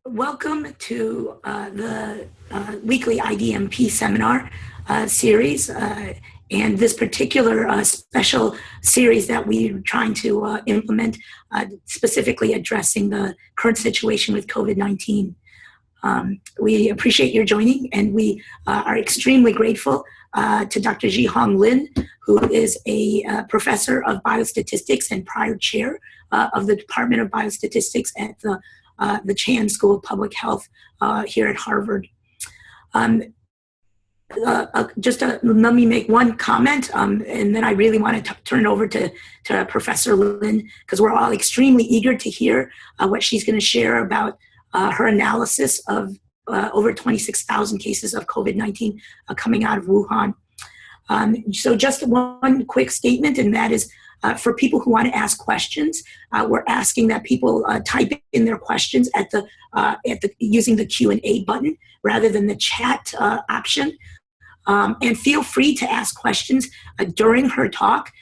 Welcome to the weekly IDMP seminar series. And this particular special series that we're trying to implement, specifically addressing the current situation with COVID-19. We appreciate your joining, and we are extremely grateful to Dr. Xihong Lin, who is a professor of biostatistics and prior chair of the Department of Biostatistics at the Chan School of Public Health here at Harvard. Let me make one comment, and then I really want to turn it over to Professor Lin, because we're all extremely eager to hear what she's going to share about her analysis of over 26,000 cases of COVID-19 coming out of Wuhan. So just one quick statement, and that is for people who want to ask questions, we're asking that people type in their questions using the Q&A button rather than the chat option. And feel free to ask questions during her talk.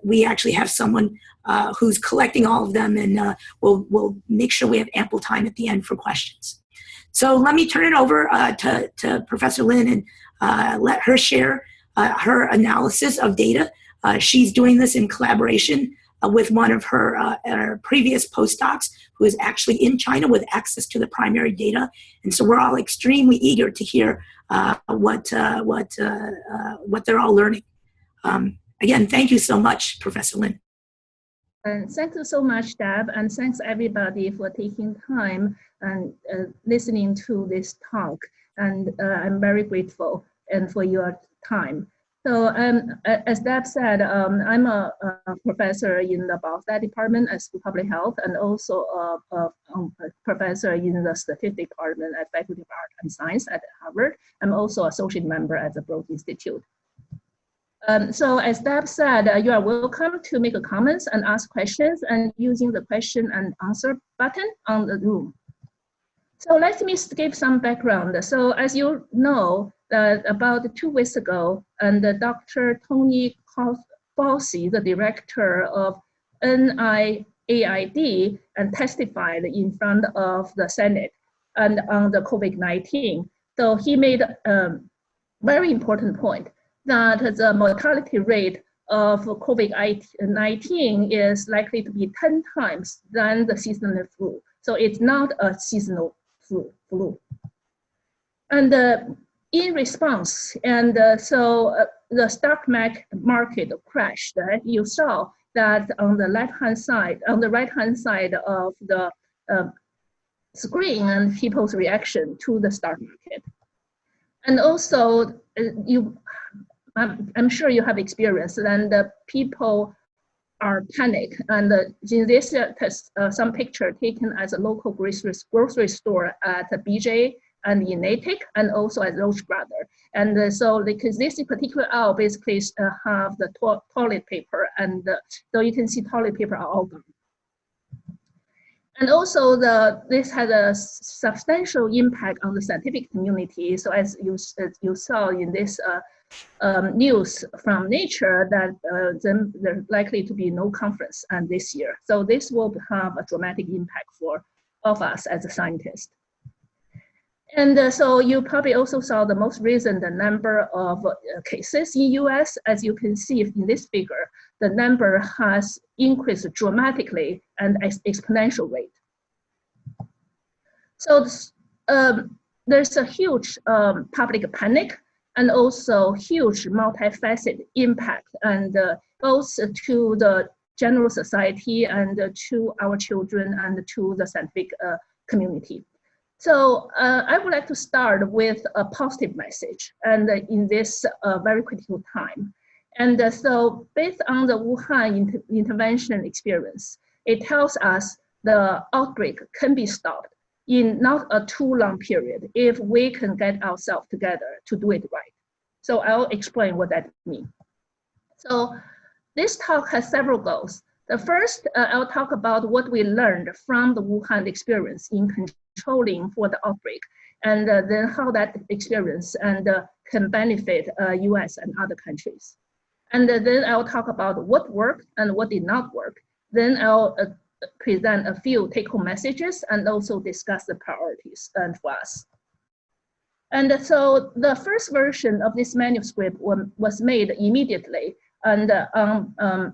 We actually have someone who's collecting all of them, and we'll make sure we have ample time at the end for questions. So let me turn it over to Professor Lin and let her share her analysis of data. She's doing this in collaboration with one of her previous postdocs who is actually in China with access to the primary data. And so we're all extremely eager to hear what they're all learning. Again, thank you so much, Professor Lin. And thank you so much, Deb, and thanks everybody for taking time and listening to this talk. And I'm very grateful and for your time. So as Deb said, I'm a professor in the Biostat department at School of Public Health, and also a professor in the Statistics department at Faculty of Art and Science at Harvard. I'm also associate member at the Broad Institute. So as Deb said, you are welcome to make comments and ask questions and using the question and answer button on the room. So let me give some background. So as you know, about 2 weeks ago, and Dr. Tony Fauci, the director of NIAID, and testified in front of the Senate and on the COVID-19. So he made a very important point that the mortality rate of COVID-19 is likely to be 10 times than the seasonal flu. So it's not a seasonal flu. And in response, and the stock market crashed. You saw that on the right-hand side of the screen, and people's reaction to the stock market. And also, I'm sure you have experienced, and the people are panicked. And in this some picture taken as a local grocery store at BJ and in Natick, and also at Roche Brother. And so because this particular aisle basically have the toilet paper, and so you can see toilet paper are all gone. And also this had a substantial impact on the scientific community. So as you saw in this news from Nature, that there's likely to be no conference this year. So this will have a dramatic impact for all of us as a scientist. And so you probably also saw the most recent number of cases in US. As you can see in this figure, the number has increased dramatically and exponential rate. So there's a huge public panic and also huge multifaceted impact, and both to the general society and to our children and to the scientific community. So I would like to start with a positive message, and in this very critical time. And so based on the Wuhan intervention experience, it tells us the outbreak can be stopped in not a too long period if we can get ourselves together to do it right. So I'll explain what that means. So this talk has several goals. The first, I'll talk about what we learned from the Wuhan experience in controlling for the outbreak, and then how that experience can benefit US and other countries. And then I'll talk about what worked and what did not work. Then I'll present a few take-home messages and also discuss the priorities for us. And so the first version of this manuscript was made immediately and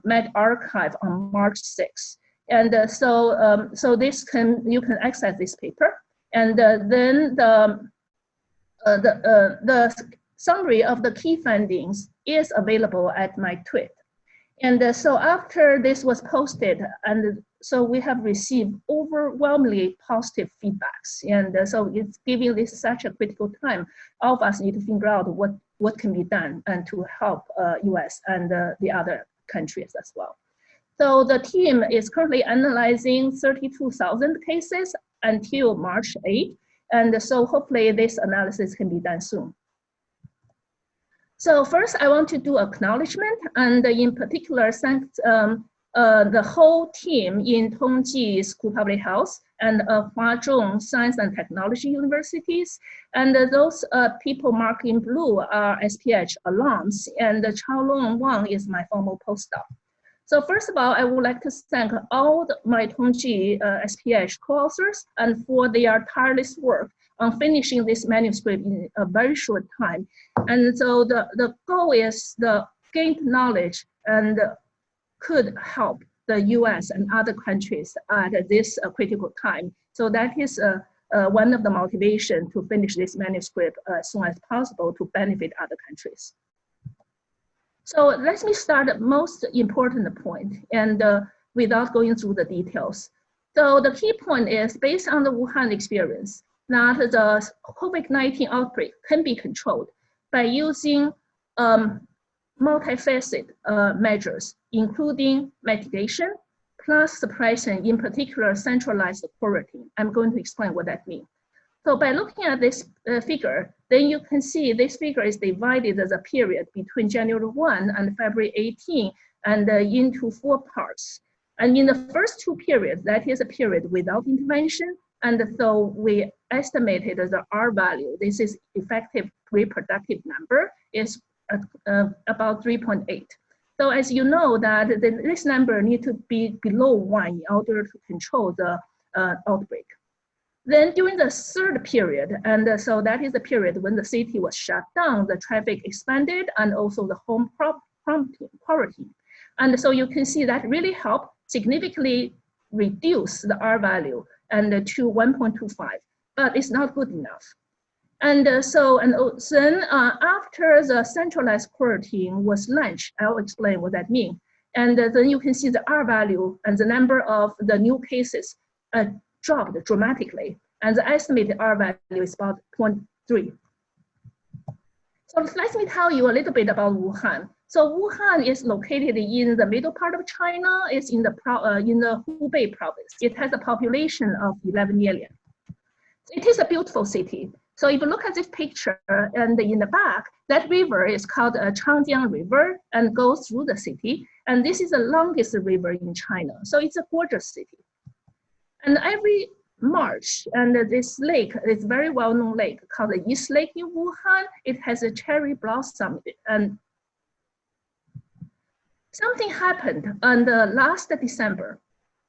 medRxiv on March 6th. And so this you can access this paper. And then the summary of the key findings is available at my tweet. And so after this was posted, and so we have received overwhelmingly positive feedbacks. And so it's giving this such a critical time. All of us need to figure out what can be done and to help US and the other countries as well. So the team is currently analyzing 32,000 cases until March 8th. And so hopefully this analysis can be done soon. So first, I want to do acknowledgement, and in particular, thank the whole team in Tongji School of Public Health and Huazhong Science and Technology Universities. And those people marked in blue are SPH alums, and Chaolong Wang is my former postdoc. So first of all, I would like to thank all my Tongji SPH co-authors and for their tireless work on finishing this manuscript in a very short time. And so the goal is the gained knowledge and could help the US and other countries at this critical time. So that is one of the motivation to finish this manuscript as soon as possible to benefit other countries. So let me start the most important point and without going through the details. So the key point is based on the Wuhan experience, that the COVID-19 outbreak can be controlled by using multifaceted measures, including mitigation, plus suppression, in particular centralized quarantine. I'm going to explain what that means. So by looking at this figure, then you can see this figure is divided as a period between January 1 and February 18 and into 4 parts. And in the first 2 periods, that is a period without intervention. And so we estimated the R value, this is effective reproductive number, is about 3.8. So as you know that this number needs to be below 1 in order to control the outbreak. Then during the 3rd period, and so that is the period when the city was shut down, the traffic expanded and also the home quarantine. And so you can see that really helped significantly reduce the R value and to 1.25, but it's not good enough. And then after the centralized quarantine was launched, I'll explain what that means. And then you can see the R value and the number of the new cases dropped dramatically. And the estimated R value is about 0.3. So let me tell you a little bit about Wuhan. So Wuhan is located in the middle part of China. It's in the Hubei province. It has a population of 11 million. It is a beautiful city. So if you look at this picture and in the back, that river is called Changjiang River and goes through the city. And this is the longest river in China. So it's a gorgeous city. And every March, and this lake is a very well-known lake called the East Lake in Wuhan. It has a cherry blossom. And something happened on the last December.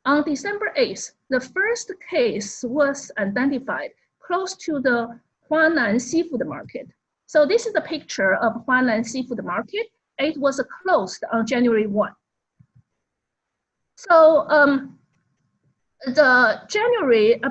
On December 8th, the first case was identified close to the Huanan seafood market. So this is a picture of Huanan seafood market. It was closed on January 1. So about January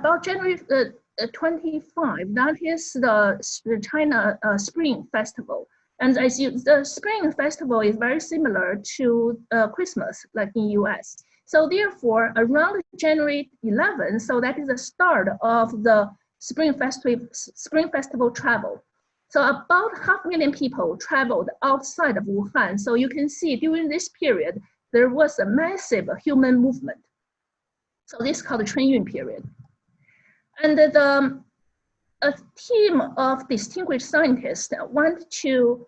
25, that is the China Spring Festival. And as the Spring Festival is very similar to Christmas, like in US. So therefore, around January 11, so that is the start of the Spring Festival travel. So about 500,000 people traveled outside of Wuhan. So you can see during this period, there was a massive human movement. So this is called the Chunyun period. And a team of distinguished scientists went to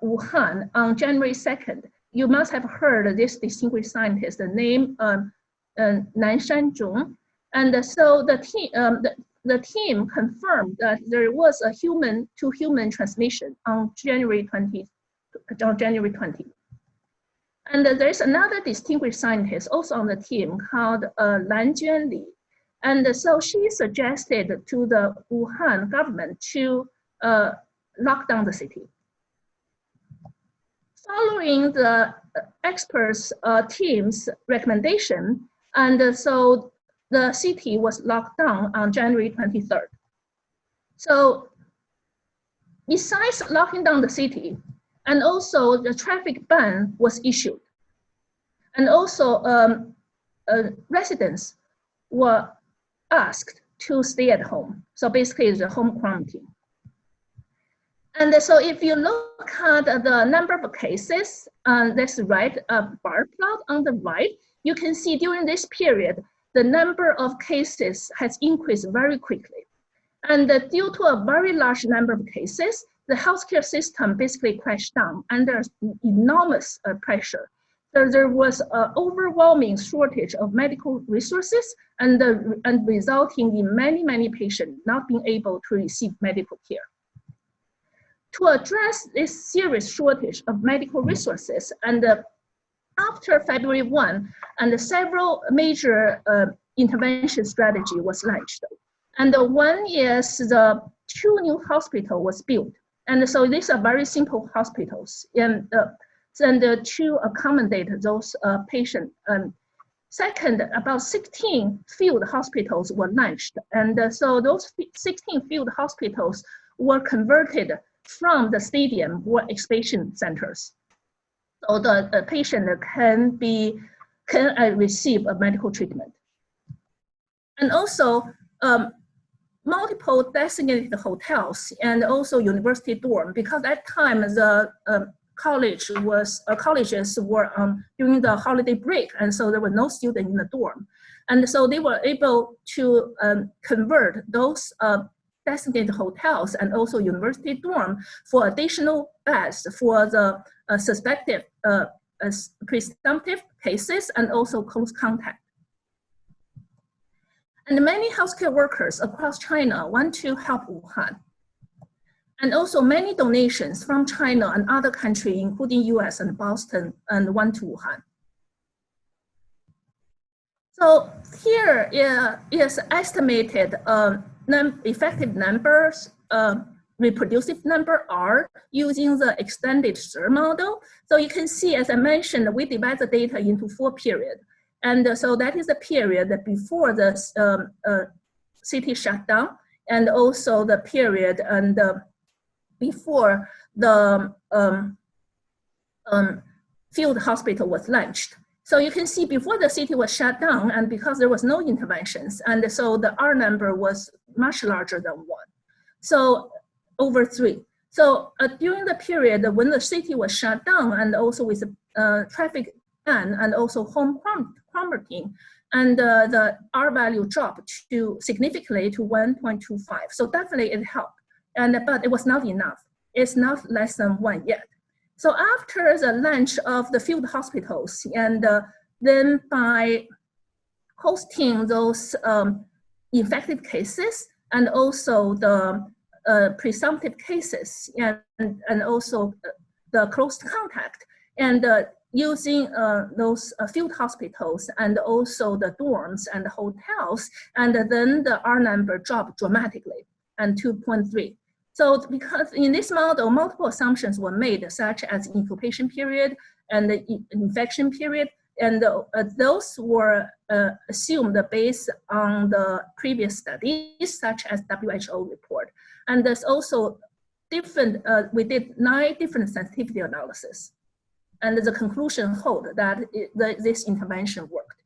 Wuhan on January 2nd. You must have heard this distinguished scientist, the name Nanshan Zhong. And so the team confirmed that there was a human-to-human transmission on January 20. And there's another distinguished scientist also on the team called Lan Li. And so she suggested to the Wuhan government to lock down the city. Following the experts team's recommendation, and so the city was locked down on January 23rd. So besides locking down the city, and also the traffic ban was issued. And also residents were asked to stay at home. So basically it's a home quarantine. And so if you look at the number of cases, that's right, bar plot on the right, you can see during this period, the number of cases has increased very quickly. And due to a very large number of cases, the healthcare system basically crashed down under enormous pressure. So there was an overwhelming shortage of medical resources and resulting in many, many patients not being able to receive medical care. To address this serious shortage of medical resources, and after February 1, and several major intervention strategy was launched. And one is the 2 new hospitals was built. And so these are very simple hospitals and to accommodate those patients. Second, about 16 field hospitals were launched. And so those 16 field hospitals were converted from the stadium or expansion centers. So the patient can receive a medical treatment. And also multiple designated hotels and also university dorm, because at that time the colleges were during the holiday break, and so there were no students in the dorm. And so they were able to convert those designated hotels and also university dorm for additional beds for the suspected presumptive cases and also close contact. And many healthcare workers across China want to help Wuhan. And also many donations from China and other countries, including US and Boston, and went to Wuhan. So here is estimated effective numbers, reproducive number R, using the extended SIR model. So you can see, as I mentioned, we divide the data into 4 periods. And so that is the period before the city shut down, and also the period and before the field hospital was launched. So you can see before the city was shut down, and because there was no interventions, and so the R number was much larger than 1. So over 3. So during the period when the city was shut down, and also with traffic ban and also home quarantine, and the R value dropped significantly to 1.25. So definitely it helped, but it was not enough. It's not less than 1 yet. So after the launch of the field hospitals, and then by hosting those infected cases and also the presumptive cases and also the close contact, and using those field hospitals and also the dorms and the hotels, and then the R number dropped dramatically and 2.3. So because in this model, multiple assumptions were made, such as incubation period and the infection period, and those were assumed based on the previous studies, such as WHO report. And there's also different, we did 9 different sensitivity analysis. And the conclusion hold that this intervention worked.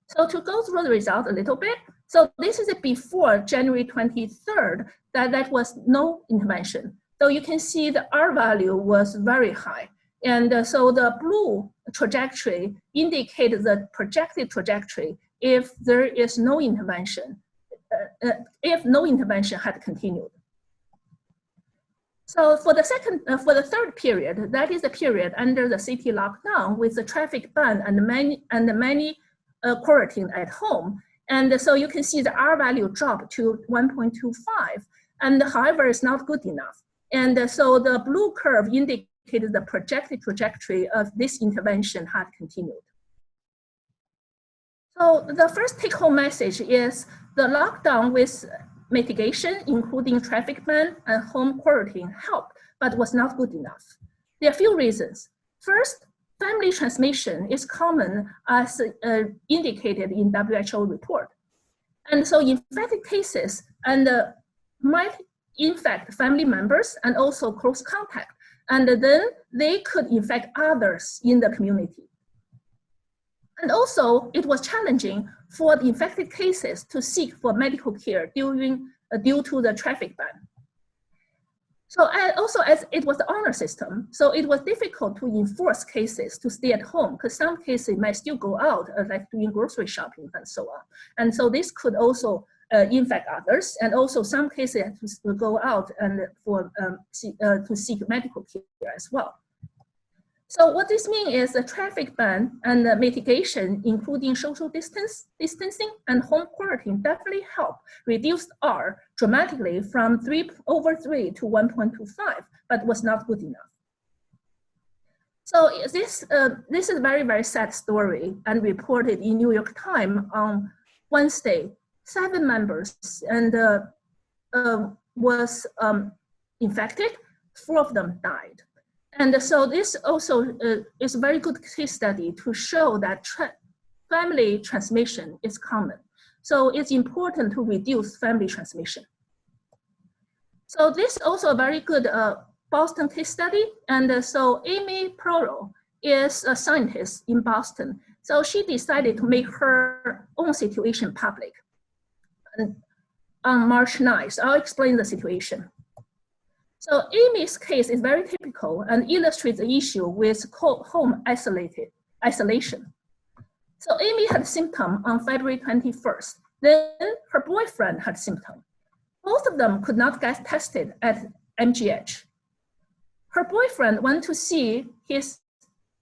So to go through the result a little bit, so this is before January 23rd, that was no intervention. So you can see the R value was very high. And so the blue trajectory indicates the projected trajectory if there is no intervention, if no intervention had continued. So for the third period, that is the period under the city lockdown with the traffic ban and many quarantined at home. And so you can see the R value dropped to 1.25, and however, it's not good enough. And so the blue curve indicates indicated the projected trajectory of this intervention had continued. So the first take-home message is the lockdown with mitigation, including traffic ban and home quarantine, helped, but was not good enough. There are a few reasons. First, family transmission is common as indicated in WHO report. And so infected cases might infect family members and also close contact, and then they could infect others in the community. And also, it was challenging for the infected cases to seek for medical care due to the traffic ban. So also, as it was the honor system, so it was difficult to enforce cases to stay at home because some cases might still go out, like doing grocery shopping and so on. And so this could also infect others, and also some cases have to go out and to seek medical care as well. So what this means is the traffic ban and the mitigation, including social distancing and home quarantine, definitely help reduce R dramatically from 3/3 to 1.25, but was not good enough. So this is a very, very sad story and reported in New York Times on Wednesday. 7 members and was infected, 4 of them died. And so this also is a very good case study to show that family transmission is common. So it's important to reduce family transmission. So this is also a very good Boston case study. And so Amy Proro is a scientist in Boston. So she decided to make her own situation public. And on March 9th, I'll explain the situation. So Amy's case is very typical and illustrates the issue with home isolation. So Amy had symptoms on February 21st. Then her boyfriend had symptoms. Both of them could not get tested at MGH. Her boyfriend went to see his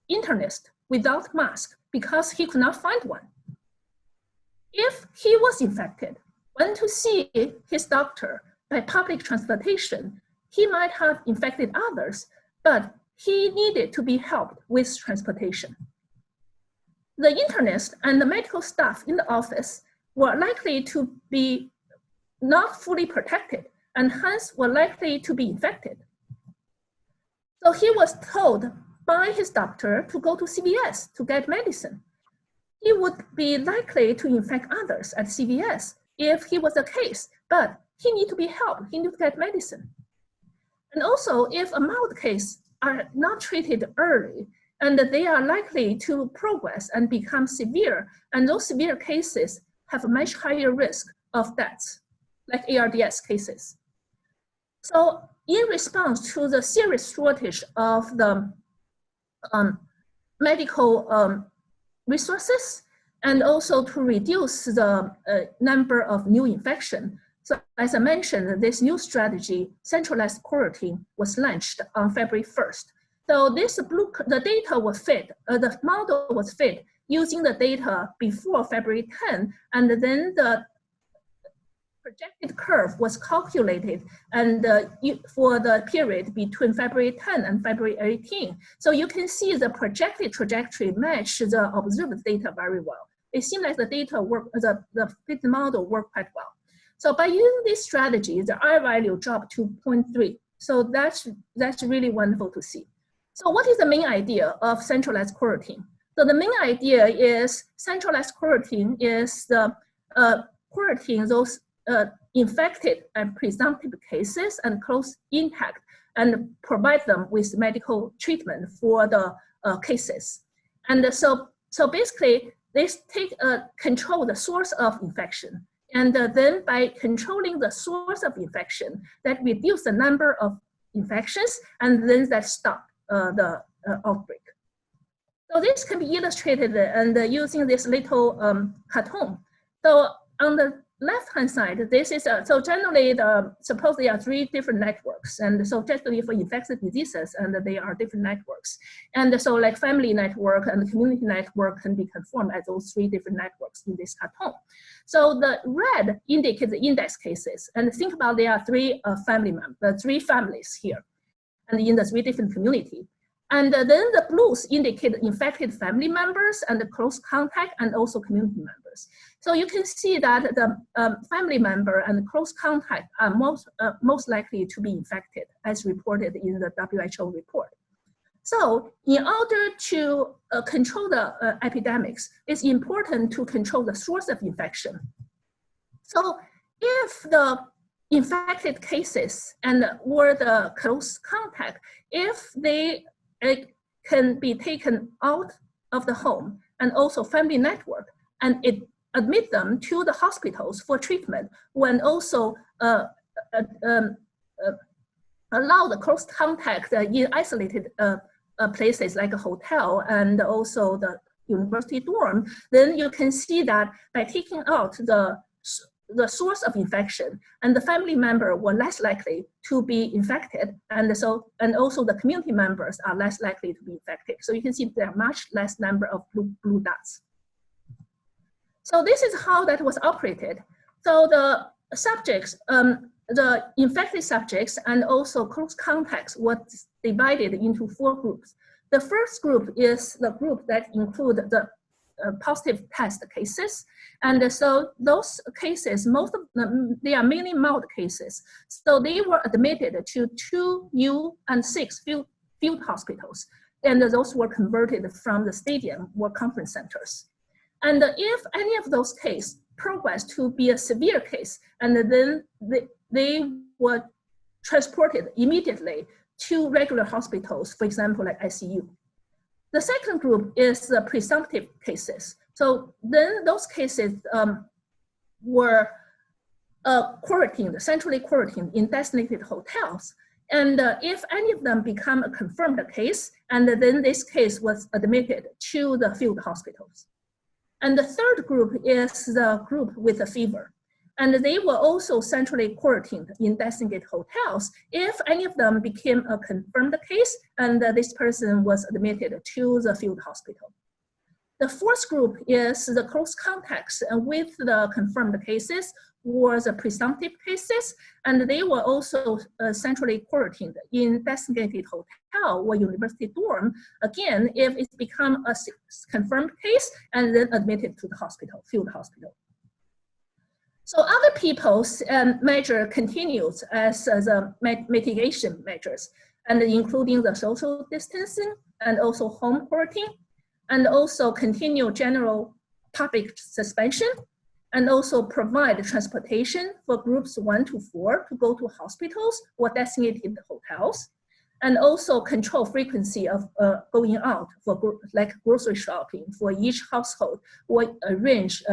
internist without mask because he could not find one. If he was infected, went to see his doctor by public transportation, he might have infected others, but he needed to be helped with transportation. The internist and the medical staff in the office were likely to be not fully protected and hence were likely to be infected. So he was told by his doctor to go to CVS to get medicine. He would be likely to infect others at CVS if he was a case, but he needed to be helped, he needed to get medicine. And also, if a mild case are not treated early, and they are likely to progress and become severe, and those severe cases have a much higher risk of deaths, like ARDS cases. So in response to the serious shortage of the medical resources, and also to reduce the number of new infections, so as I mentioned, this new strategy, Centralized Quarantine, was launched on February 1st. So the data was fed, the model was fed using the data before February 10, and then the projected curve was calculated and for the period between February 10 and February 18. So you can see the projected trajectory match the observed data very well. It seems like the data work, the fit model worked quite well. So by using this strategy, the R value dropped to 0.3. So that's really wonderful to see. So what is the main idea of centralized quarantine? So the main idea is centralized quarantine is the quarantine those infected and presumptive cases and close intact and provide them with medical treatment for the cases. And so basically, they control the source of infection. And then by controlling the source of infection, that reduce the number of infections, and then that stop the outbreak. So this can be illustrated and using this little cartoon. So on the left-hand side, this is, so generally, suppose there are 3 different networks. And so generally for infectious diseases, and they are different networks. And so like family network and community network can be conformed as those 3 different networks in this cartoon. So the red indicates the index cases. And think about there are 3 family members, 3 families here, and in the 3 different communities. And then the blues indicate infected family members and the close contact and also community members. So you can see that the family member and close contact are most likely to be infected, as reported in the WHO report. So in order to control the epidemics, it's important to control the source of infection. So if the infected cases or the close contact, if they can be taken out of the home and also family network, and admit them to the hospitals for treatment, when also allow the close contact in isolated places like a hotel and also the university dorm, then you can see that by taking out the source of infection, and the family member were less likely to be infected, and also the community members are less likely to be infected. So you can see there are much less number of blue dots. So this is how that was operated. So the subjects, the infected subjects and also close contacts was divided into 4 groups. The first group is the group that include the positive test cases. And so those cases, most of them, they are mainly mild cases. So they were admitted to 2 new and 6 field hospitals. And those were converted from the stadium or conference centers. And if any of those cases progressed to be a severe case, and then they were transported immediately to regular hospitals, for example, like ICU. The second group is the presumptive cases. So then those cases were quarantined, centrally quarantined in designated hotels. And if any of them become a confirmed case, and then this case was admitted to the field hospitals. And the third group is the group with a fever. And they were also centrally quarantined in designated hotels if any of them became a confirmed case and this person was admitted to the field hospital. The fourth group is the close contacts with the confirmed cases or the presumptive cases, and they were also centrally quarantined in designated hotel or university dorm, again, if it's become a confirmed case and then admitted to the hospital, field hospital. So other people's measure continues as the mitigation measures, and including the social distancing and also home quarantine, and also continue general public suspension, and also provide transportation for groups 1 to 4 to go to hospitals or designated hotels, and also control frequency of going out for like grocery shopping for each household or arrange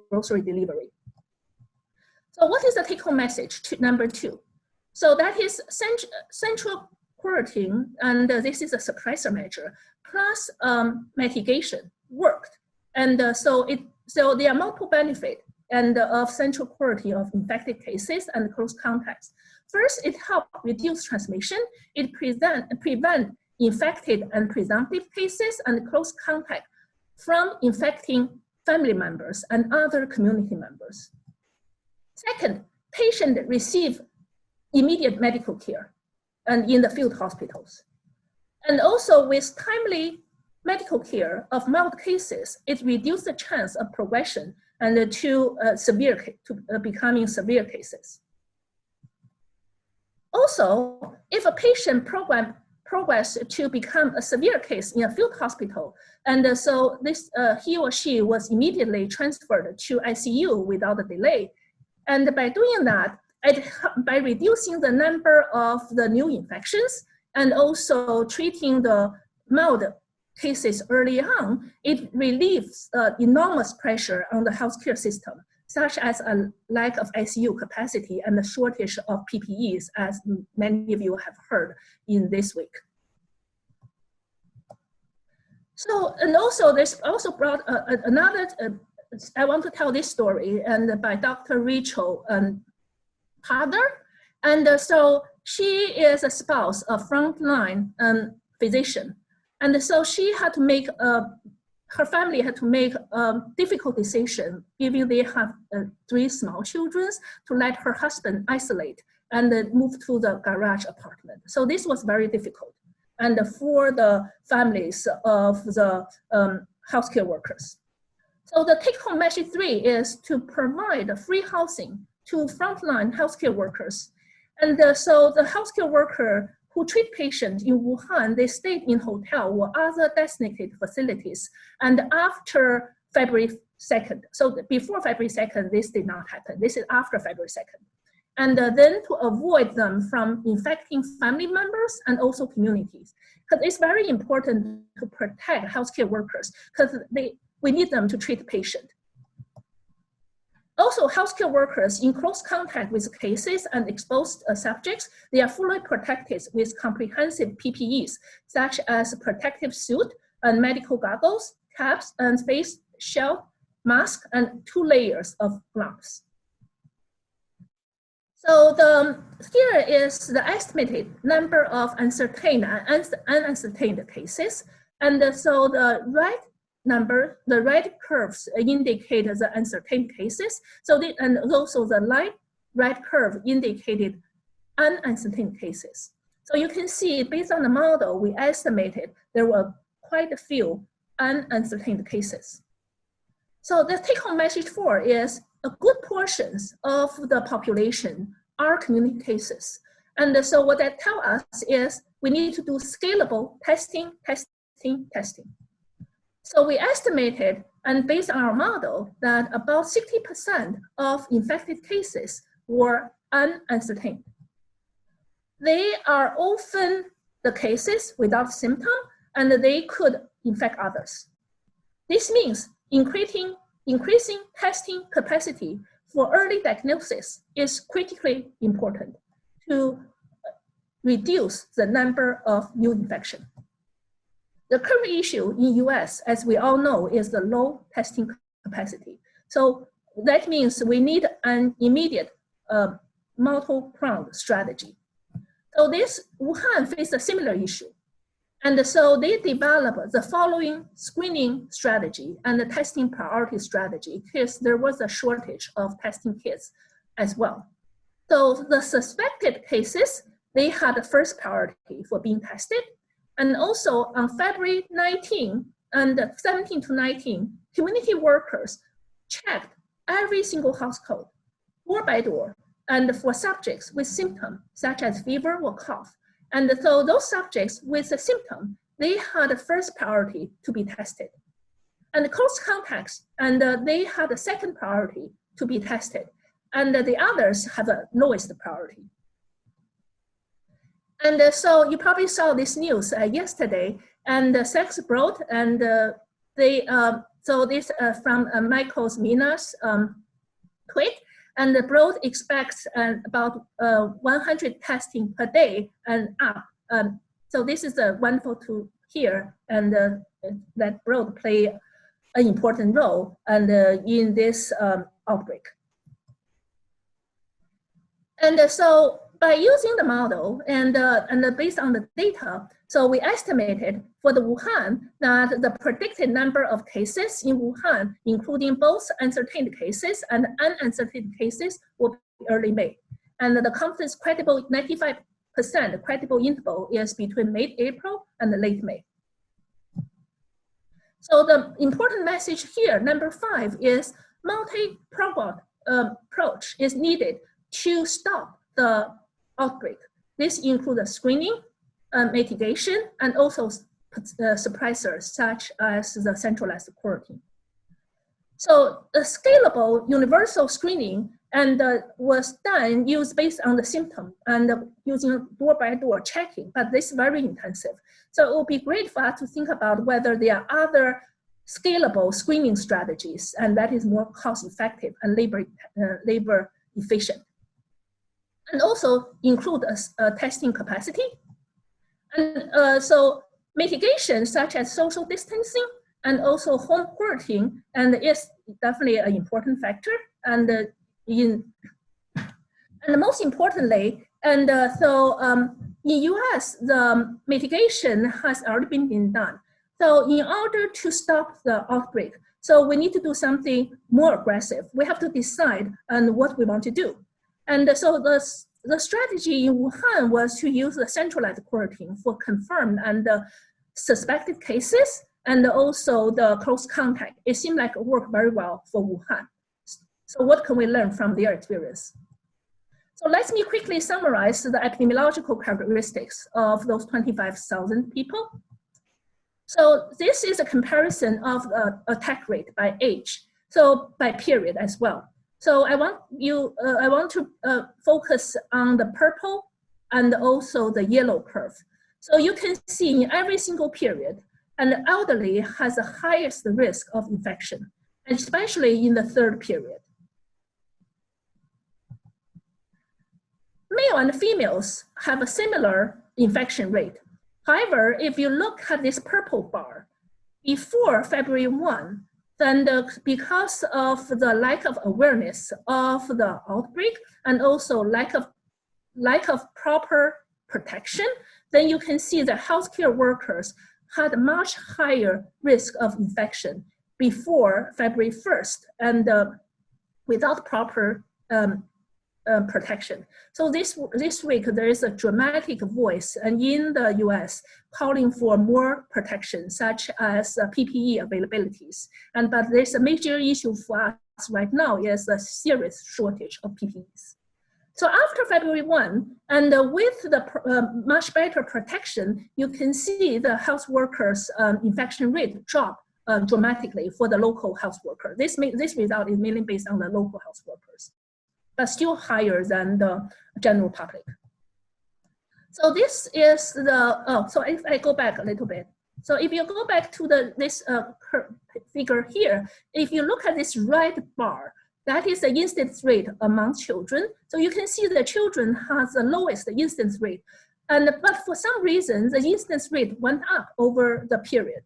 grocery delivery. So what is the take-home message number 2? So that is central quarantine, and this is a suppressor measure, plus mitigation worked. And so there are multiple benefits and of central quarantine of infected cases and close contacts. First, it helps reduce transmission. It prevent infected and presumptive cases and close contact from infecting family members and other community members. Second, patients receive immediate medical care and in the field hospitals. And also with timely medical care of mild cases, it reduces the chance of progression and to becoming severe cases. Also, if a patient progress to become a severe case in a field hospital, and so this he or she was immediately transferred to ICU without a delay, and by doing that, by reducing the number of the new infections and also treating the mild cases early on, it relieves enormous pressure on the healthcare system, such as a lack of ICU capacity and the shortage of PPEs, as many of you have heard in this week. So, and also this also brought another, I want to tell this story, and by Dr. Rachel Harder. And so she is a spouse, a frontline physician. And so she had to make, her family had to make a difficult decision, given they have 3 small children, to let her husband isolate and move to the garage apartment. So this was very difficult. and for the families of the healthcare workers. So the take-home message 3 is to provide free housing to frontline healthcare workers. And so the healthcare worker who treat patients in Wuhan, they stayed in hotel or other designated facilities. And after February 2nd, so before February 2nd, this did not happen. This is after February 2nd. And then to avoid them from infecting family members and also communities. Because it's very important to protect healthcare workers because we need them to treat patients. Also, healthcare workers in close contact with cases and exposed subjects, they are fully protected with comprehensive PPEs, such as protective suit and medical goggles, caps, and face shield, mask, and 2 layers of gloves. So here is the estimated number of uncertain and unascertained cases. And so the right number, the red curves indicate the uncertain cases. So and also the light red curve indicated uncertain cases. So you can see based on the model, we estimated there were quite a few uncertain cases. So the take-home message 4 is a good portions of the population are community cases. And so what that tells us is we need to do scalable testing. So we estimated, and based on our model, that about 60% of infected cases were unascertained. They are often the cases without symptom, and they could infect others. This means increasing testing capacity for early diagnosis is critically important to reduce the number of new infections. The current issue in US, as we all know, is the low testing capacity. So that means we need an immediate multi-pronged strategy. So Wuhan faced a similar issue. And so they developed the following screening strategy and the testing priority strategy because there was a shortage of testing kits as well. So the suspected cases, they had the first priority for being tested. And also on February 19 and 17 to 19, community workers checked every single household, door by door, and for subjects with symptoms such as fever or cough. And so those subjects with a symptom, they had the first priority to be tested. And the close contacts, and they had the second priority to be tested. And the others have the lowest priority. And so you probably saw this news yesterday, and Sachs Broad, and so this from Michael's Mina's tweet, and the Broad expects about 100 testing per day and up. So this is wonderful to hear, and that Broad play an important role and in this outbreak. And so by using the model and based on the data, so we estimated for the Wuhan that the predicted number of cases in Wuhan, including both uncertain cases and uncertain cases, will be early May. And the confidence credible 95% credible interval is between mid-April and late May. So the important message here, number 5, is multi-pronged approach is needed to stop the outbreak. This includes screening, mitigation, and also suppressors such as the centralized quarantine. So the scalable universal screening and was used based on the symptom and using door-by-door checking, but this is very intensive. So it will be great for us to think about whether there are other scalable screening strategies, and that is more cost-effective and labor efficient. And also include a testing capacity. And so mitigation such as social distancing and also home quarantine, and is definitely an important factor. And most importantly, and in US, the mitigation has already been done. So in order to stop the outbreak, so we need to do something more aggressive. We have to decide on what we want to do. And so the strategy in Wuhan was to use the centralized quarantine for confirmed and suspected cases, and also the close contact. It seemed like it worked very well for Wuhan. So what can we learn from their experience? So let me quickly summarize the epidemiological characteristics of those 25,000 people. So this is a comparison of the attack rate by age, so by period as well. So I want to focus on the purple and also the yellow curve. So you can see in every single period, and the elderly has the highest risk of infection, especially in the third period. Male and females have a similar infection rate. However, if you look at this purple bar, before February 1, then because of the lack of awareness of the outbreak and also lack of proper protection, then you can see that healthcare workers had much higher risk of infection before February 1st and without proper protection. So this week, there is a dramatic voice and in the US calling for more protection, such as PPE availabilities. But there's a major issue for us right now is a serious shortage of PPEs. So after February 1, and with the much better protection, you can see the health workers' infection rate drop dramatically for the local health worker. This result is mainly based on the local health workers, but still higher than the general public. So this is the, so if I go back a little bit. So if you go back to this figure here, if you look at this red bar, that is the incidence rate among children. So you can see the children has the lowest incidence rate. But for some reason, the incidence rate went up over the period.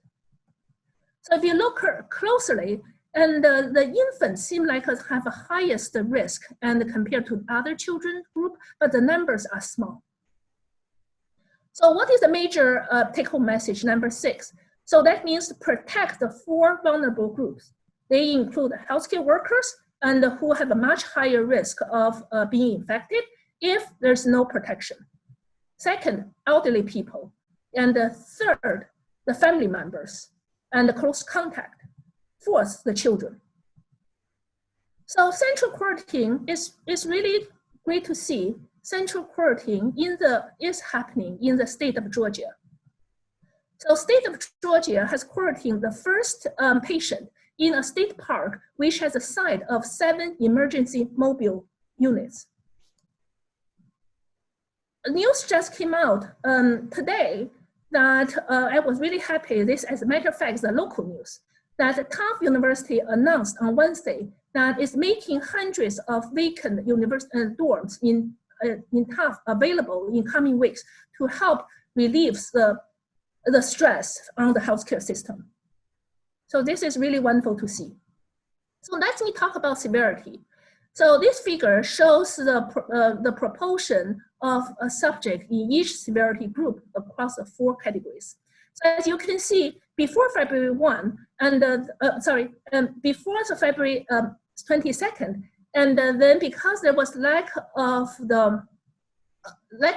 So if you look closely, and the infants seem like have the highest risk and compared to other children group, but the numbers are small. So what is the major take-home message, number 6? So that means to protect the 4 vulnerable groups. They include healthcare workers and who have a much higher risk of being infected if there's no protection. Second, elderly people. And the third, the family members and the close contact. Fourth, the children. So central quarantine is really great to see. Central quarantine is happening in the state of Georgia. So state of Georgia has quarantined the first patient in a state park, which has a site of 7 emergency mobile units. News just came out today that I was really happy. This, as a matter of fact, is the local news, that Tufts University announced on Wednesday that it's making hundreds of vacant university dorms in Tufts available in coming weeks to help relieve the stress on the healthcare system. So this is really wonderful to see. So let me talk about severity. So this figure shows the proportion of a subject in each severity group across the 4 categories. So as you can see, before February 1, and before the February 22nd, and then because there was lack of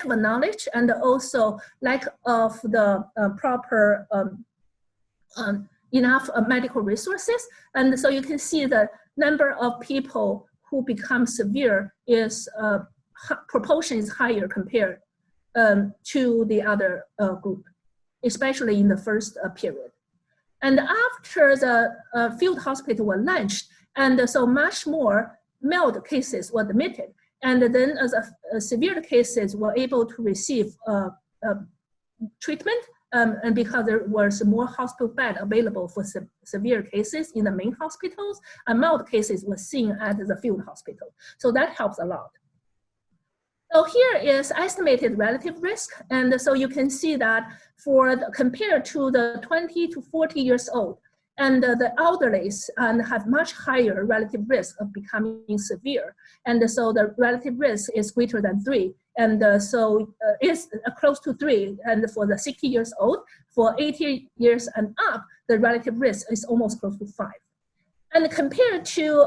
knowledge and also lack of the proper enough medical resources, and so you can see the number of people who become severe is proportion is higher compared to the other group, especially in the first period. And after the field hospital was launched, and so much more mild cases were admitted, and then as severe cases were able to receive treatment, and because there was more hospital bed available for severe cases in the main hospitals, and mild cases were seen at the field hospital. So that helps a lot. So here is estimated relative risk. And so you can see that compared to the 20 to 40 years old, and the elderly have much higher relative risk of becoming severe. And so the relative risk is greater than 3. And so it's close to 3. And for the 60 years old, for 80 years and up, the relative risk is almost close to 5. And compared to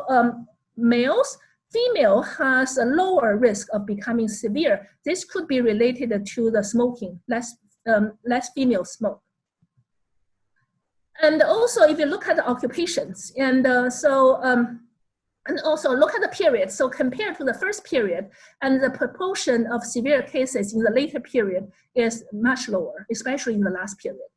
males, female has a lower risk of becoming severe. This could be related to the smoking, less female smoke. And also, if you look at the occupations, and also look at the period. So compared to the first period, and the proportion of severe cases in the later period is much lower, especially in the last period.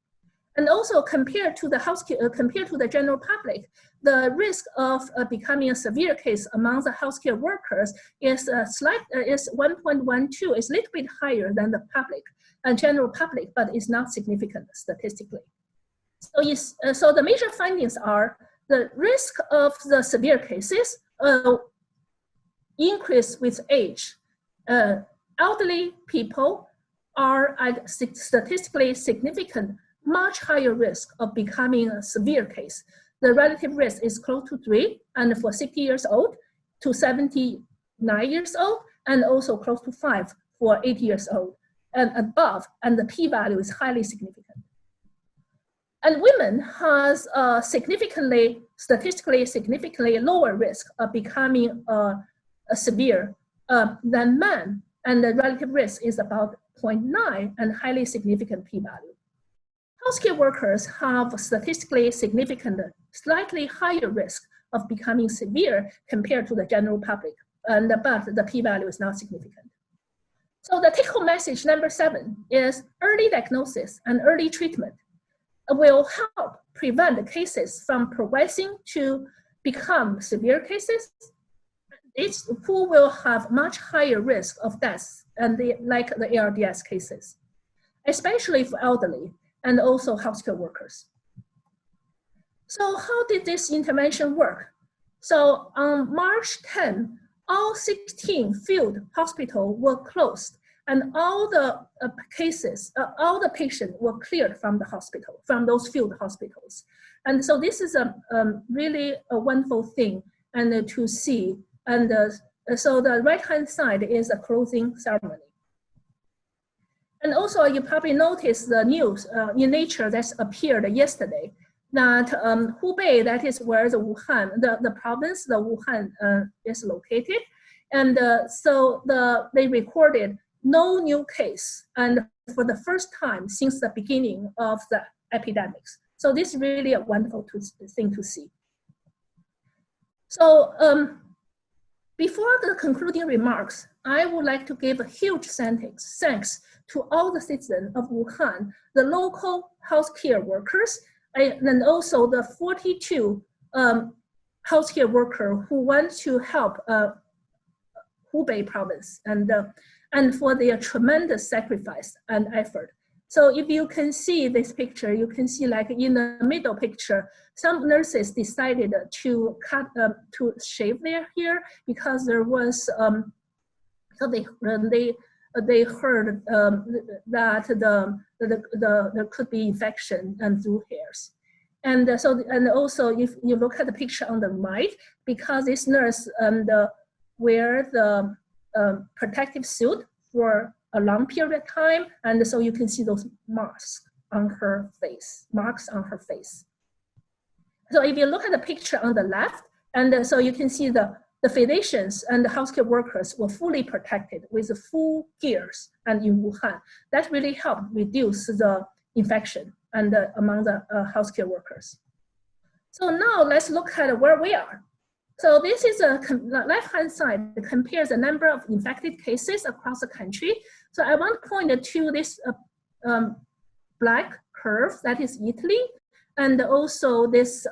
And also compared to the general public, the risk of becoming a severe case among the healthcare workers is 1.12. It's a little bit higher than the public and general public, but it's not significant statistically. So the major findings are the risk of the severe cases increase with age. Elderly people are at statistically significant, much higher risk of becoming a severe case. The relative risk is close to 3, and for 60 years old to 79 years old, and also close to 5 for 80 years old and above, and the p-value is highly significant. And women has statistically significantly lower risk of becoming severe than men, and the relative risk is about 0.9 and highly significant p-value. Healthcare workers have statistically significant, slightly higher risk of becoming severe compared to the general public, but the p-value is not significant. So the take-home message number 7 is early diagnosis and early treatment will help prevent the cases from progressing to become severe cases. It's who will have much higher risk of deaths, and like the ARDS cases, especially for elderly and also healthcare workers. So how did this intervention work? So on March 10, all 16 field hospitals were closed, and all the all the patients were cleared from the hospital, from those field hospitals. And so this is really a wonderful thing and to see. And so the right-hand side is a closing ceremony. And also you probably noticed the news in Nature that's appeared yesterday that Hubei, that is where the Wuhan, the province, the Wuhan is located. And so they recorded no new case, and for the first time since the beginning of the epidemics. So this is really a wonderful thing to see. So before the concluding remarks, I would like to give a huge thanks to all the citizens of Wuhan, the local healthcare workers, and also the 42 healthcare workers who want to help Hubei province, and for their tremendous sacrifice and effort. So if you can see this picture, you can see like in the middle picture, some nurses decided to shave their hair because there was, they heard that there could be infection and through hairs. And also if you look at the picture on the right, because this nurse wear the protective suit for a long period of time, and so you can see those marks on her face. So if you look at the picture on the left, and so you can see the physicians and the healthcare workers were fully protected with the full gears, and in Wuhan, that really helped reduce the infection and among the healthcare workers. So now let's look at where we are. So this is a left-hand side that compares the number of infected cases across the country. So I want to point to this black curve, that is Italy, and also this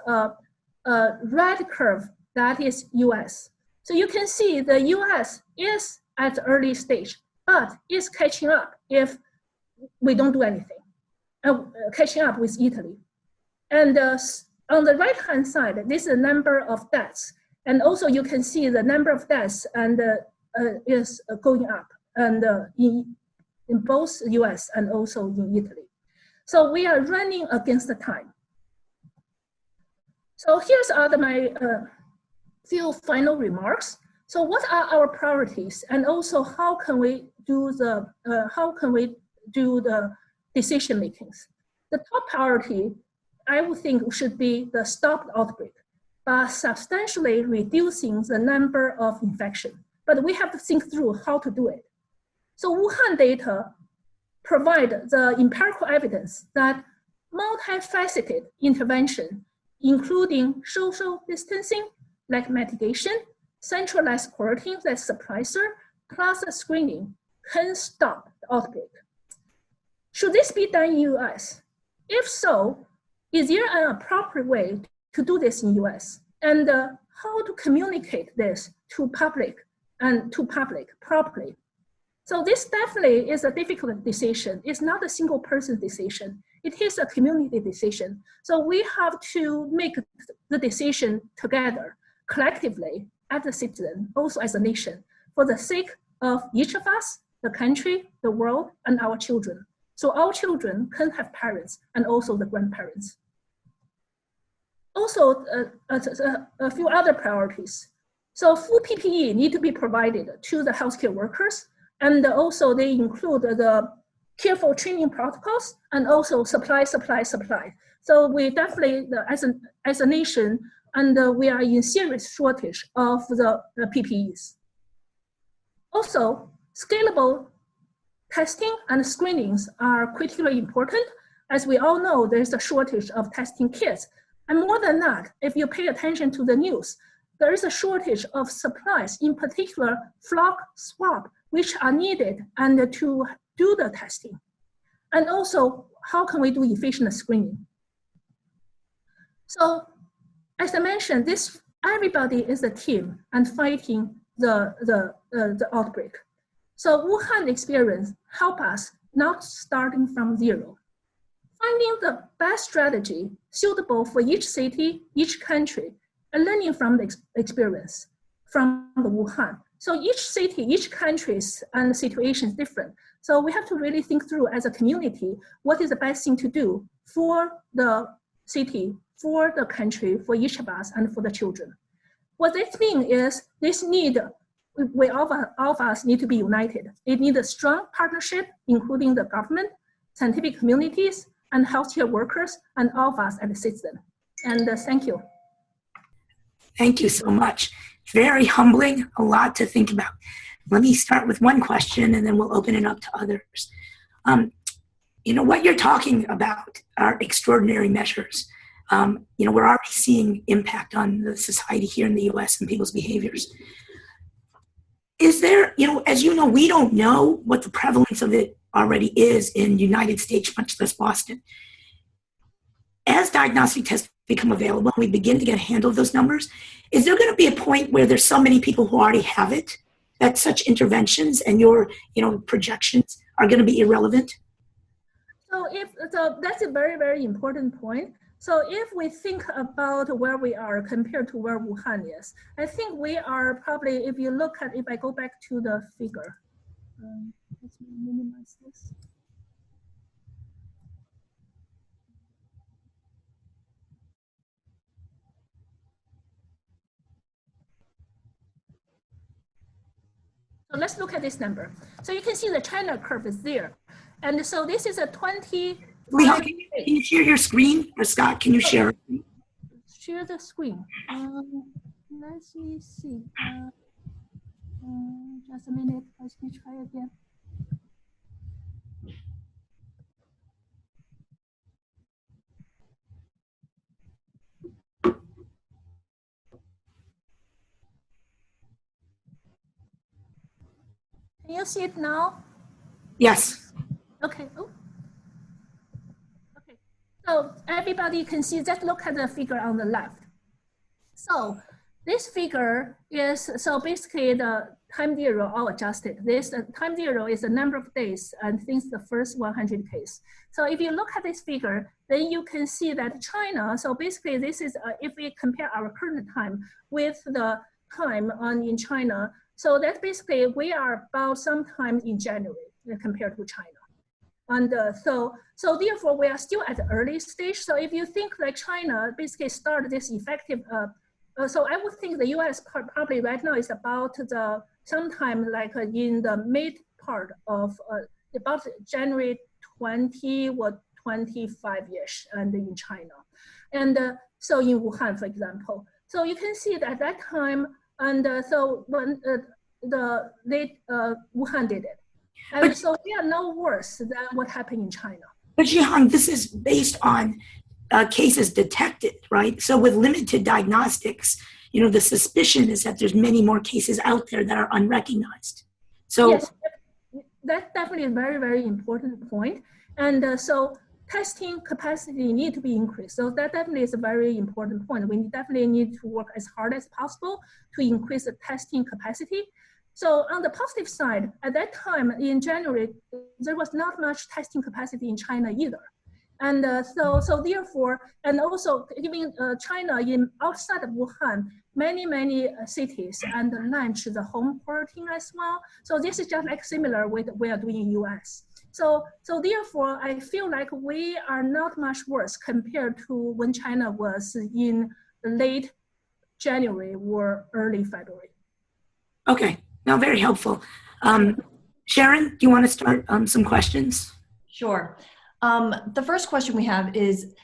red curve, that is US. So you can see the US is at the early stage, but is catching up if we don't do anything, catching up with Italy. And on the right-hand side, this is the number of deaths. And also you can see the number of deaths and is going up, and in both US and also in Italy. So we are running against the time. So here's my few final remarks. So what are our priorities, and also how can we do the decision makings? The top priority, I would think, should be the stop outbreak. but substantially reducing the number of infections. But we have to think through how to do it. So Wuhan data provide the empirical evidence that multifaceted intervention, including social distancing, like mitigation, centralized quarantine, like suppressor, plus screening, can stop the outbreak. Should this be done in US? If so, is there an appropriate way to do this in US? And how to communicate this to public properly? So this definitely is a difficult decision. It's not a single person decision. It is a community decision. So we have to make the decision together, collectively, as a citizen, also as a nation, for the sake of each of us, the country, the world, and our children. So our children can have parents and also the grandparents. Also, a few other priorities. So full PPE need to be provided to the healthcare workers, and also they include the careful training protocols and also supply. So we definitely, as a nation, and we are in serious shortage of the PPEs. Also, scalable testing and screenings are critically important. As we all know, there's a shortage of testing kits. And more than that, if you pay attention to the news, there is a shortage of supplies, in particular flock swab, which are needed and to do the testing. And also, how can we do efficient screening? So, as I mentioned, everybody is a team and fighting the outbreak. So Wuhan experience help us not starting from zero. Finding the best strategy suitable for each city, each country, and learning from the experience from the Wuhan. So each city, each country's and situation is different. So we have to really think through as a community, what is the best thing to do for the city, for the country, for each of us, and for the children. What this means is all of us need to be united. It needs a strong partnership, including the government, scientific communities, and healthcare workers, and all of us as citizens. And thank you. Thank you so much. Very humbling, a lot to think about. Let me start with one question and then we'll open it up to others. What you're talking about are extraordinary measures. We're already seeing impact on the society here in the US and people's behaviors. Is there, as you know, we don't know what the prevalence of it already is in the United States, much less Boston. As diagnostic tests become available, we begin to get a handle of those numbers. Is there going to be a point where there's so many people who already have it that such interventions and your, projections are going to be irrelevant? So that's a very, very important point. So if we think about where we are compared to where Wuhan is, I think we are probably, if I go back to the figure, let's minimize this. So let's look at this number. So you can see the China curve is there. And so this is a 20. Can you share your screen? Or Scott, can you share? Share the screen. Let's see. Just a minute. Let me try again. Can you see it now? Yes. Okay. Oh. Okay. So everybody can see. Just look at the figure on the left. So this figure is basically the time zero all adjusted. This time zero is the number of days and since the first 100 cases. So if you look at this figure, then you can see that China. So basically, this is if we compare our current time with the time in China. So that's basically, we are about sometime in January compared to China. And so therefore, we are still at the early stage. So if you think like China basically started this effective, so I would think the US probably right now is about sometime like in the mid part of about January 20 or 25-ish and in China. And so in Wuhan, for example. So you can see that at that time, and so when Wuhan did it. And so we are no worse than what happened in China. But Xihong, this is based on cases detected, right? So with limited diagnostics, you know, the suspicion is that there's many more cases out there that are unrecognized. So yes, that's definitely a very, very important point. And so testing capacity need to be increased. So that definitely is a very important point. We definitely need to work as hard as possible to increase the testing capacity. So on the positive side, at that time in January, there was not much testing capacity in China either. And so therefore, and also even China outside of Wuhan, many cities and launched the home quarantine as well. So this is just like similar with what we are doing in US. So therefore, I feel like we are not much worse compared to when China was in late January or early February. okay, now very helpful. Sharon, do you want to start some questions? Sure. The first question we have is,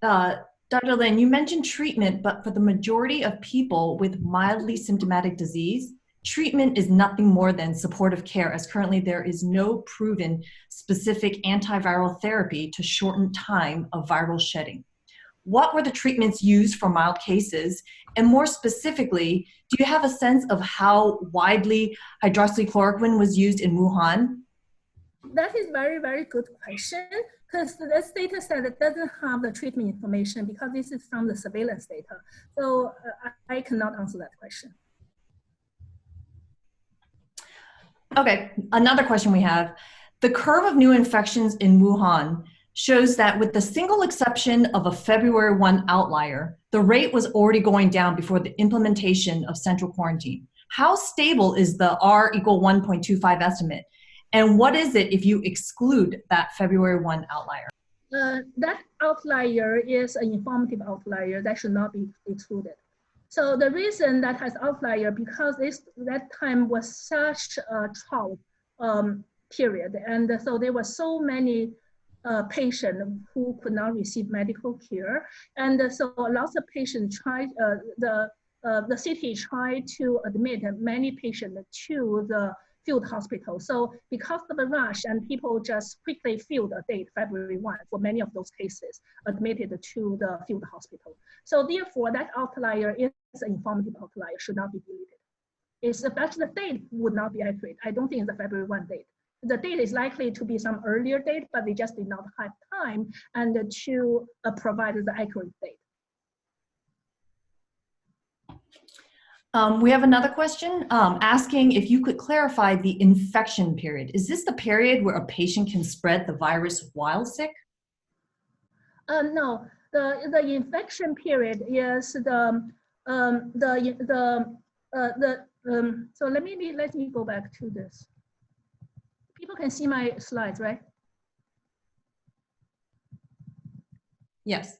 Dr. Lin, you mentioned treatment, but for the majority of people with mildly symptomatic disease, treatment is nothing more than supportive care, as currently there is no proven specific antiviral therapy to shorten time of viral shedding. What were the treatments used for mild cases? And more specifically, do you have a sense of how widely hydroxychloroquine was used in Wuhan? That is very, very good question, because this data set doesn't have the treatment information because this is from the surveillance data. So I cannot answer that question. Okay, another question we have. The curve of new infections in Wuhan shows that with the single exception of a February 1 outlier, the rate was already going down before the implementation of central quarantine. How stable is the R equal 1.25 estimate? And what is it if you exclude that February 1 outlier? That outlier is an informative outlier that should not be excluded. So the reason that has outlier because that time was such a trial period, and so there were so many patients who could not receive medical care, and so lots of patients tried. The city tried to admit many patients to the field hospital. So because of the rush and people just quickly filled a date, February 1, for many of those cases admitted to the field hospital. So therefore that outlier is an informative outlier, should not be deleted. It's actually the date would not be accurate. I don't think it's the February 1 date. The date is likely to be some earlier date, but they just did not have time and to provide the accurate date. We have another question asking if you could clarify the infection period. Is this the period where a patient can spread the virus while sick? No, the infection period is so let me go back to this. People can see my slides, right? Yes.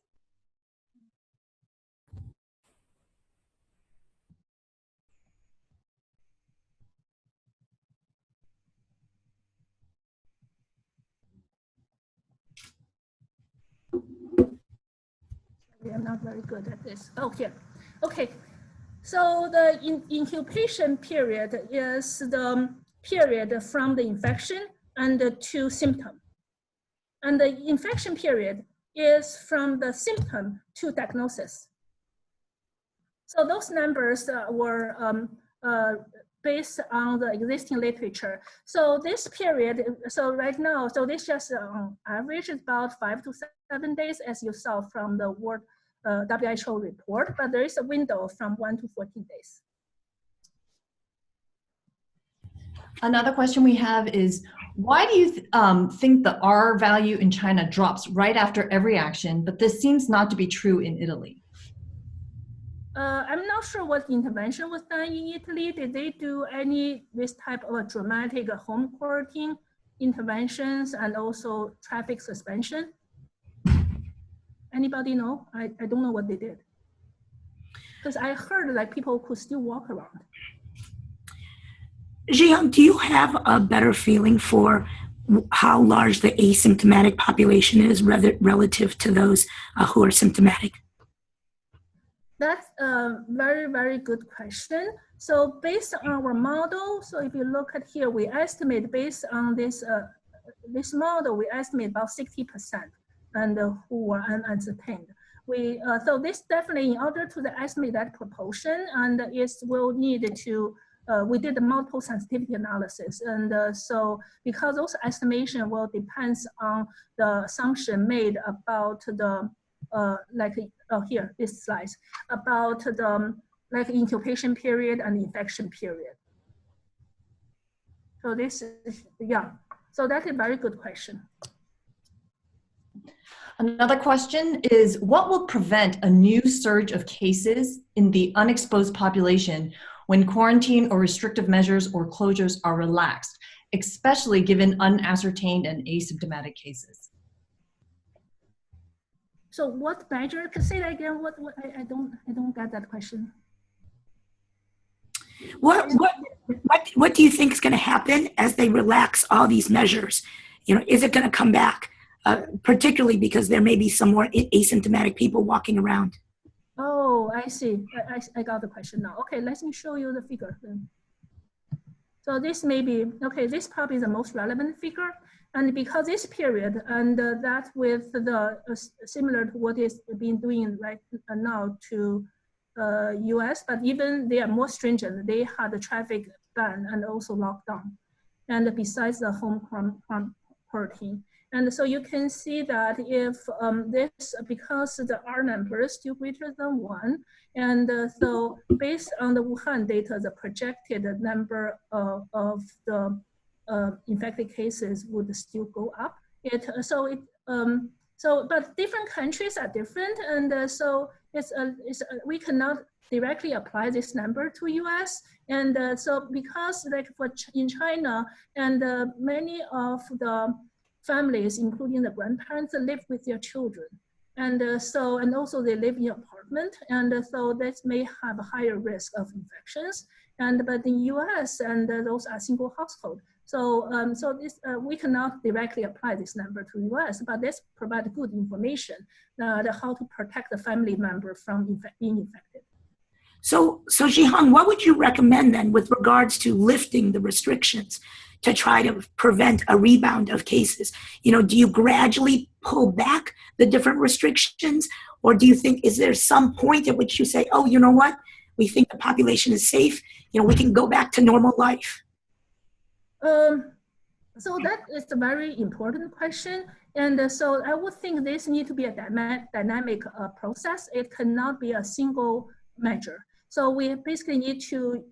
I'm not very good at this. Oh, here. Okay. So the incubation period is the period from the infection and to symptom. And the infection period is from the symptom to diagnosis. So those numbers were based on the existing literature. So this period, so right now, so this just on average is about 5 to 7 days, as you saw from the World WHO report, but there is a window from 1 to 14 days. Another question we have is, why do you think the R value in China drops right after every action, but this seems not to be true in Italy? I'm not sure what intervention was done in Italy. Did they do this type of a dramatic home quarantine interventions and also traffic suspension? Anybody know? I don't know what they did. Because I heard like people could still walk around. Xihong, do you have a better feeling for how large the asymptomatic population is relative to those who are symptomatic? That's a very, very good question. So based on our model, so if you look at here, we estimate based on this this model, we estimate about 60% and who are unentertained. So this definitely, in order to estimate that proportion, and it will need to, we did the multiple sensitivity analysis. And so because those estimation will depends on the assumption made about the, here, this slide, about the incubation period and infection period. So this is, yeah, so that's a very good question. Another question is, what will prevent a new surge of cases in the unexposed population when quarantine or restrictive measures or closures are relaxed, especially given unascertained and asymptomatic cases? So what measure? Can you say that again? I don't get that question. What do you think is going to happen as they relax all these measures? You know, is it going to come back? Particularly because there may be some more asymptomatic people walking around. Oh, I see. I got the question now. Okay, let me show you the figure then. So this may be, okay, this probably is the most relevant figure. And because this period, and that with the similar to what is being doing right now to US, but even they are more stringent. They had a traffic ban and also lockdown. And besides the home quarantine. And so you can see that if because the R number is still greater than 1, and so based on the Wuhan data, the projected number of the infected cases would still go up. But different countries are different, and so we cannot directly apply this number to US. And so because like in China, and many of the families, including the grandparents, live with their children. And also they live in apartment. And so that may have a higher risk of infections. But in US, and those are single household. So, we cannot directly apply this number to US, but this provides good information how to protect the family member from being infected. So Xihong, what would you recommend then with regards to lifting the restrictions to try to prevent a rebound of cases? You know, do you gradually pull back the different restrictions, or do you think, is there some point at which you say, oh, you know what, we think the population is safe, you know, we can go back to normal life? So that is a very important question. And so I would think this needs to be a dynamic process. It cannot be a single measure. So we basically need to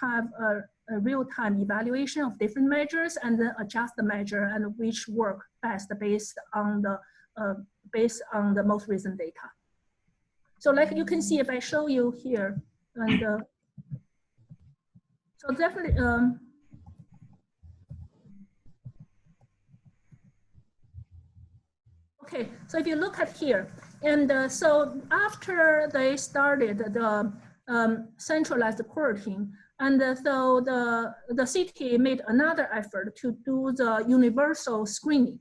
have a real-time evaluation of different measures and then adjust the measure and which work best based on the most recent data. So like you can see, if I show you here, and so definitely, okay, so if you look at here, and so after they started the centralized quarantine, and so the city made another effort to do the universal screening.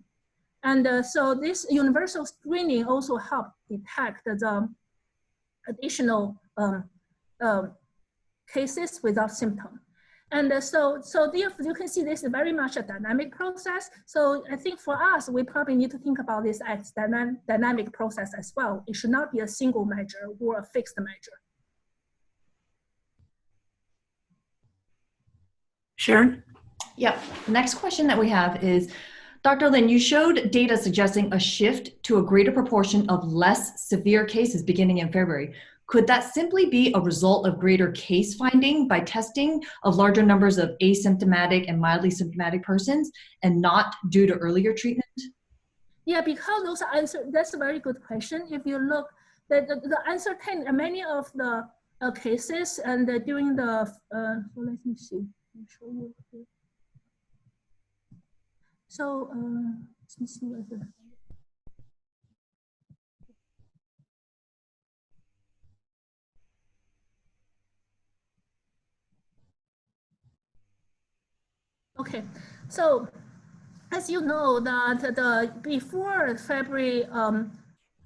And so this universal screening also helped detect the additional cases without symptom. And so therefore you can see this is very much a dynamic process. So I think for us, we probably need to think about this as dynamic process as well. It should not be a single measure or a fixed measure. Sharon? Yep. The next question that we have is, Dr. Lin, you showed data suggesting a shift to a greater proportion of less severe cases beginning in February. Could that simply be a result of greater case finding by testing of larger numbers of asymptomatic and mildly symptomatic persons and not due to earlier treatment? Yeah, because those answers, that's a very good question. If you look, the uncertain, many of the cases and during the, so let me see, I'll show you here. So let me see whether. Okay, so as you know that before February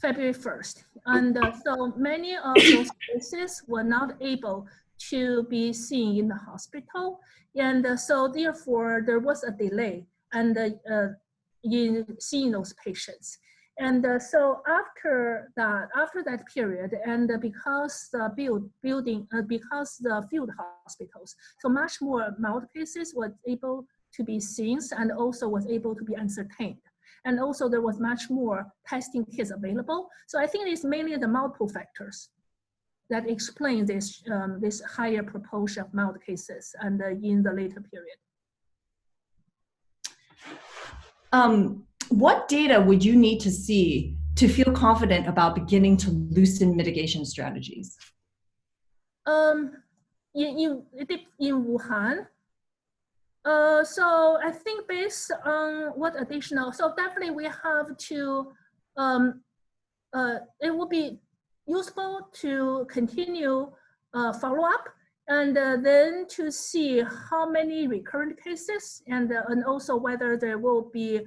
February 1st. And so many of those cases were not able to be seen in the hospital. And so therefore there was a delay and in seeing those patients. And so after that period, and because the because the field hospitals, so much more mild cases was able to be seen and also was able to be ascertained. And also there was much more testing kits available. So I think it's mainly the multiple factors that explain this, this higher proportion of mild cases and in the later period. What data would you need to see to feel confident about beginning to loosen mitigation strategies? In Wuhan, so I think based on what additional, so definitely we have to, it will be useful to continue follow up and then to see how many recurrent cases and also whether there will be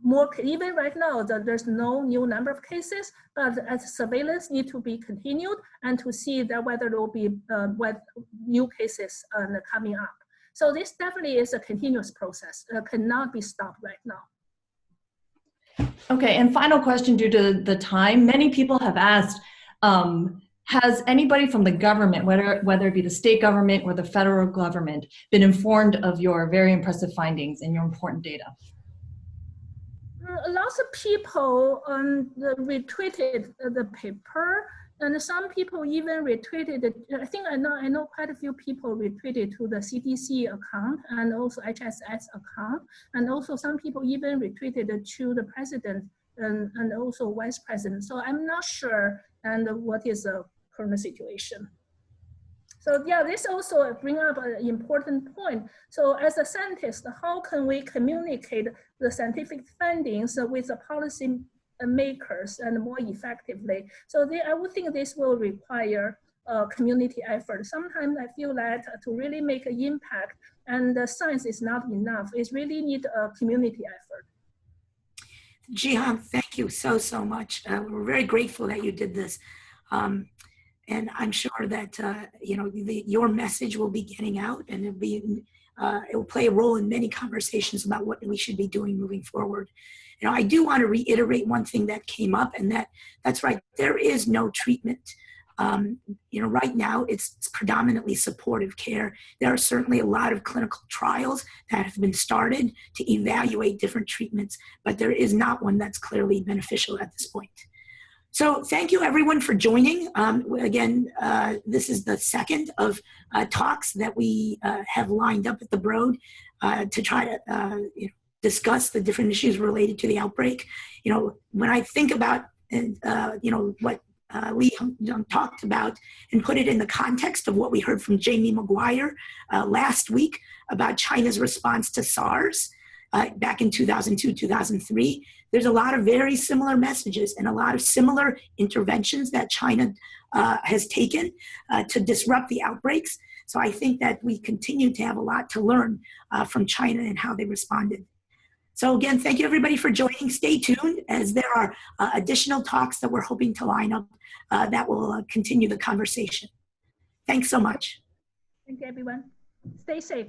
more, even right now there's no new number of cases, but as surveillance need to be continued and to see that whether there will be what new cases coming up. So this definitely is a continuous process, cannot be stopped right now. Okay, and final question due to the time. Many people have asked, has anybody from the government, whether it be the state government or the federal government, been informed of your very impressive findings and your important data? Lots of people retweeted the paper, and some people even retweeted it. I think I know quite a few people retweeted to the CDC account and also HSS account, and also some people even retweeted it to the president and also vice president. So I'm not sure and what is the current situation. So yeah, this also brings up an important point. So as a scientist, how can we communicate the scientific findings with the policy makers and more effectively? So I would think this will require community effort. Sometimes I feel that to really make an impact and the science is not enough. It really needs a community effort. Xihong, thank you so much. We're very grateful that you did this. And I'm sure that you know, your message will be getting out, and it will play a role in many conversations about what we should be doing moving forward. You know, I do want to reiterate one thing that came up, and that's right. There is no treatment. You know, right now it's predominantly supportive care. There are certainly a lot of clinical trials that have been started to evaluate different treatments, but there is not one that's clearly beneficial at this point. So thank you everyone for joining. Again, this is the second of talks that we have lined up at the Broad to try to you know, discuss the different issues related to the outbreak. You know, when I think about you know, what Li talked about and put it in the context of what we heard from Jamie McGuire last week about China's response to SARS back in 2002, 2003, there's a lot of very similar messages and a lot of similar interventions that China has taken to disrupt the outbreaks. So I think that we continue to have a lot to learn from China and how they responded. So again, thank you everybody for joining. Stay tuned as there are additional talks that we're hoping to line up that will continue the conversation. Thanks so much. Thank you everyone. Stay safe.